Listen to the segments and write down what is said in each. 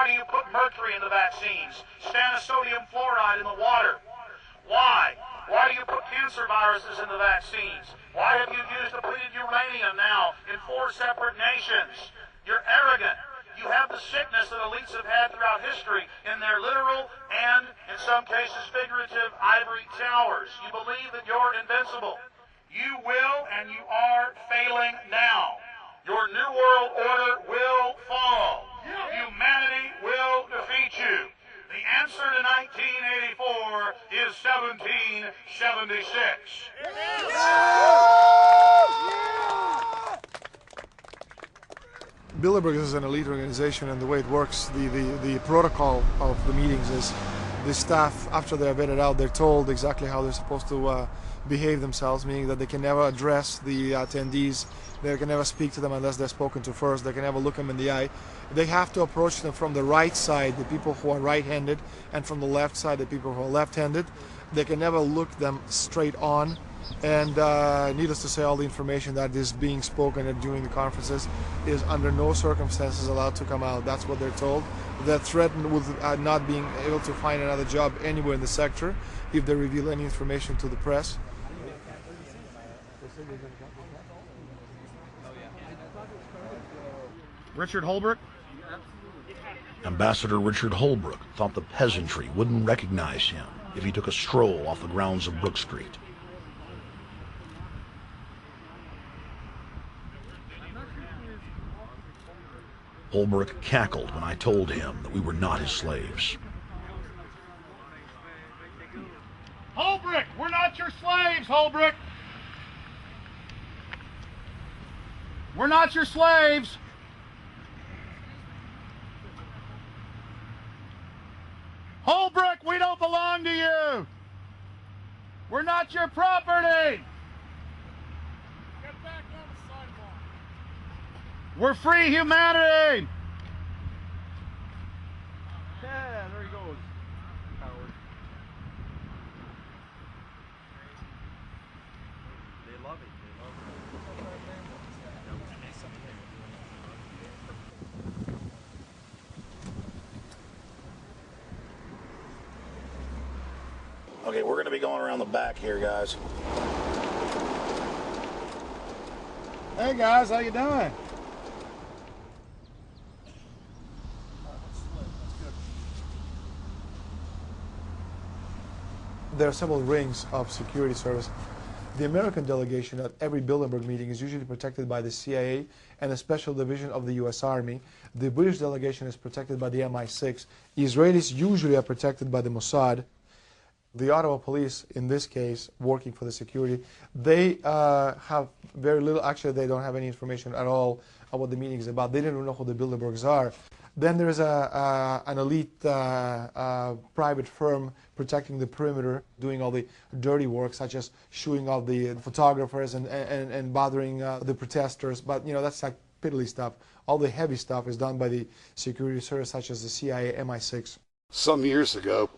Why do you put mercury in the vaccines? Sodium fluoride in the water? Why? Why do you put cancer viruses in the vaccines? Why have you used depleted uranium now in 4 separate nations? You're arrogant. You have the sickness that elites have had throughout history in their literal and, in some cases, figurative ivory towers. You believe that you're invincible. You will and you are failing now. Your New World Order will fall. Humanity will defeat you. The answer to 1984 is 1776. Bilderberg is an elite organization, and the way it works, the protocol of the meetings is the staff, after they're vetted out, they're told exactly how they're supposed to behave themselves, meaning that they can never address the attendees, they can never speak to them unless they're spoken to first, they can never look them in the eye. They have to approach them from the right side, the people who are right-handed, and from the left side, the people who are left-handed. They can never look them straight on. And needless to say, all the information that is being spoken during the conferences is under no circumstances allowed to come out. That's what they're told. They're threatened with not being able to find another job anywhere in the sector if they reveal any information to the press. Richard Holbrooke? Ambassador Richard Holbrooke thought the peasantry wouldn't recognize him if he took a stroll off the grounds of Brook Street. Holbrooke cackled when I told him that we were not his slaves. Holbrooke, we're not your slaves, Holbrooke! We're not your slaves! Holbrooke, we don't belong to you! We're not your property! Get back on the sidewalk! We're free humanity! Yeah, there he goes. Howard. They love it. They love it. Okay, we're going to be going around the back here, guys. Hey guys, how you doing? There are several rings of security service. The American delegation at every Bilderberg meeting is usually protected by the CIA and a special division of the U.S. Army. The British delegation is protected by the MI6. Israelis usually are protected by the Mossad. The Ottawa police, in this case, working for the security, they have very little, actually they don't have any information at all on what the meeting is about. They didn't know who the Bilderbergs are. Then there's an elite private firm protecting the perimeter, doing all the dirty work, such as shooing off the photographers and bothering the protesters. But, you know, that's like piddly stuff. All the heavy stuff is done by the security service, such as the CIA, MI6. Some years ago,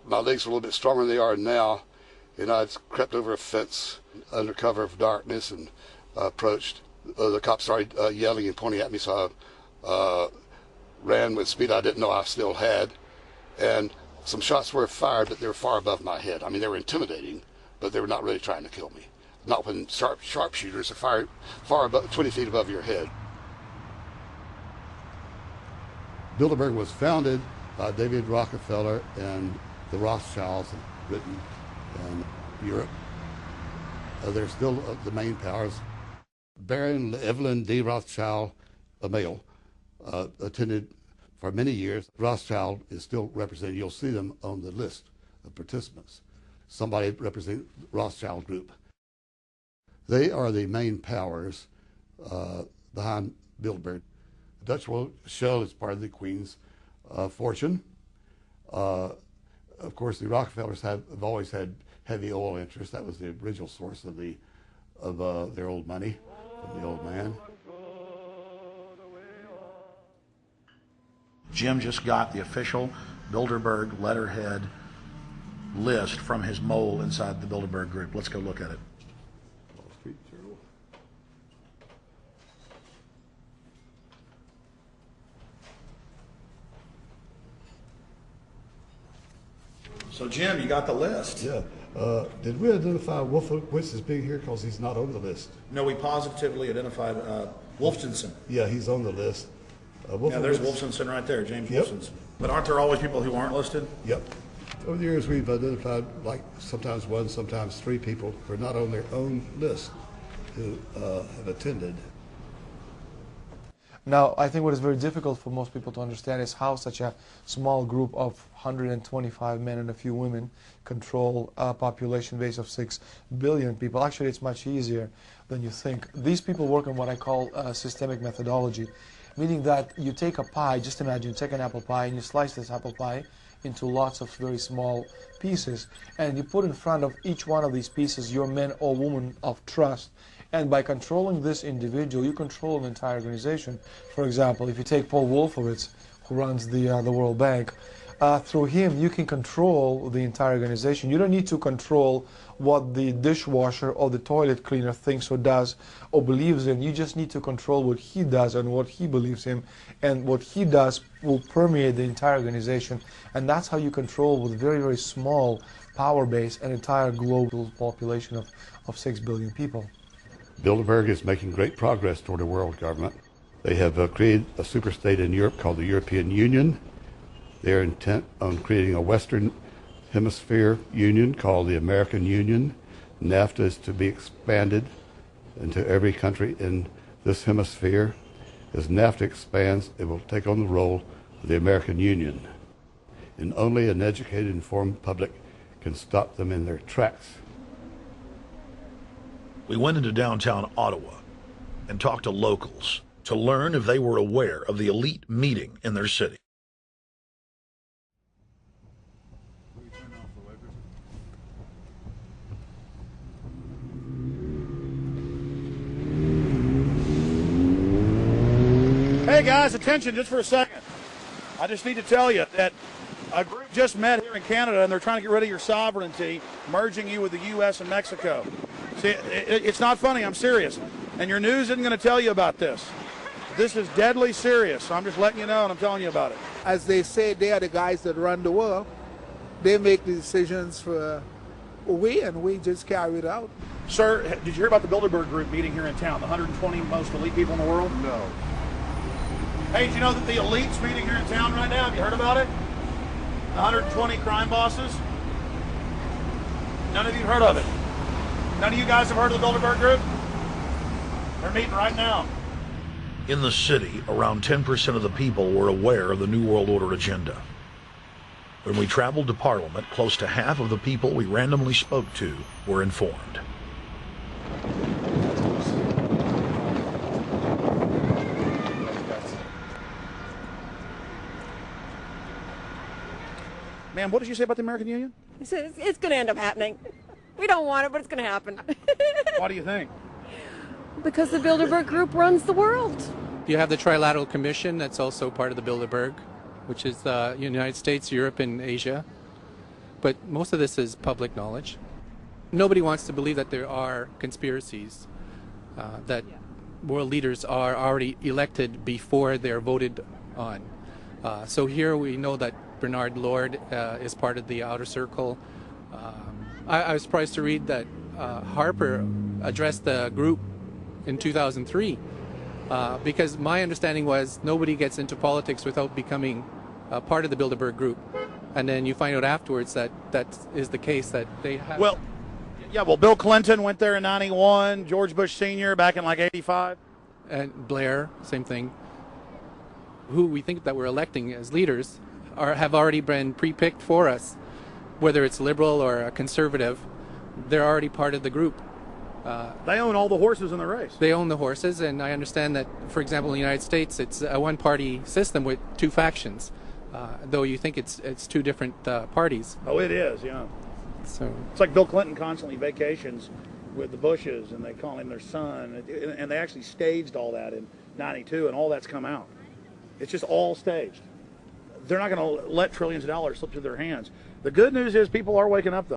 my legs were a little bit stronger than they are now, and I'd crept over a fence under cover of darkness and approached. The cops started yelling and pointing at me, so I ran with speed I didn't know I still had, and some shots were fired, but they were far above my head. I mean, they were intimidating, but they were not really trying to kill me. Not when sharpshooters are fired far above, 20 feet above your head. Bilderberg was founded by David Rockefeller and the Rothschilds in Britain and Europe. They're still the main powers. Baron Evelyn D. Rothschild, a male, attended for many years. Rothschild is still represented. You'll see them on the list of participants. Somebody representing the Rothschild group. They are the main powers behind Bilderberg. The Dutch Shell is part of the Queen's fortune. Of course, the Rockefellers have always had heavy oil interests. That was the original source of their old money from the old man. Jim just got the official Bilderberg letterhead list from his mole inside the Bilderberg group. Let's go look at it. Wall Street Journal. So, Jim, you got the list. Yeah. Did we identify Wolfowitz as being here because he's not on the list? No, we positively identified Wolfenson. Yeah, he's on the list. Yeah, there's Wolfenson right there, James Yep. Wolfenson. But aren't there always people who aren't listed? Yep. Over the years, we've identified like sometimes one, sometimes three people who are not on their own list who have attended. Now, I think what is very difficult for most people to understand is how such a small group of 125 men and a few women control a population base of 6 billion people. Actually, it's much easier than you think. These people work on what I call systemic methodology, meaning that you take a pie, just imagine you take an apple pie and you slice this apple pie into lots of very small pieces, and you put in front of each one of these pieces your men or women of trust. And by controlling this individual, you control an entire organization. For example, if you take Paul Wolfowitz, who runs the World Bank, through him you can control the entire organization. You don't need to control what the dishwasher or the toilet cleaner thinks or does or believes in. You just need to control what he does and what he believes in, and what he does will permeate the entire organization. And that's how you control, with very, very small power base, an entire global population of 6 billion people. Bilderberg is making great progress toward a world government. They have created a superstate in Europe called the European Union. They are intent on creating a Western Hemisphere Union called the American Union. NAFTA is to be expanded into every country in this hemisphere. As NAFTA expands, it will take on the role of the American Union. And only an educated, informed public can stop them in their tracks. We went into downtown Ottawa and talked to locals to learn if they were aware of the elite meeting in their city. Hey guys, attention just for a second. I just need to tell you that a group just met here in Canada and they're trying to get rid of your sovereignty, merging you with the U.S. and Mexico. See, it's not funny, I'm serious. And your news isn't going to tell you about this. This is deadly serious, so I'm just letting you know and I'm telling you about it. As they say, they are the guys that run the world. They make the decisions for we just carry it out. Sir, did you hear about the Bilderberg Group meeting here in town, the 120 most elite people in the world? No. Hey, did you know that the elite's meeting here in town right now? Have you heard about it? The 120 crime bosses? None of you heard of it. None of you guys have heard of the Bilderberg Group? They're meeting right now. In the city, around 10% of the people were aware of the New World Order agenda. When we traveled to Parliament, close to half of the people we randomly spoke to were informed. Ma'am, what did you say about the American Union? It's going to end up happening. We don't want it, but it's going to happen. Why do you think? Because the Bilderberg Group runs the world. You have the Trilateral Commission, that's also part of the Bilderberg, which is the United States, Europe, and Asia. But most of this is public knowledge. Nobody wants to believe that there are conspiracies, that world leaders are already elected before they're voted on. So here we know that Bernard Lord is part of the outer circle. I was surprised to read that Harper addressed the group in 2003 because my understanding was nobody gets into politics without becoming part of the Bilderberg Group. And then you find out afterwards that that is the case, that they have... Well, Bill Clinton went there in 91, George Bush Sr. back in like 85. And Blair, same thing. Who we think that we're electing as leaders have already been pre-picked for us. Whether it's liberal or a conservative, they're already part of the group. They own all the horses in the race. They own the horses, and I understand that, for example, in the United States, it's a one-party system with two factions, though you think it's two different parties. Oh, it is, yeah. So it's like Bill Clinton constantly vacations with the Bushes, and they call him their son, and they actually staged all that in 92, and all that's come out. It's just all staged. They're not going to let trillions of dollars slip through their hands. The good news is people are waking up, though.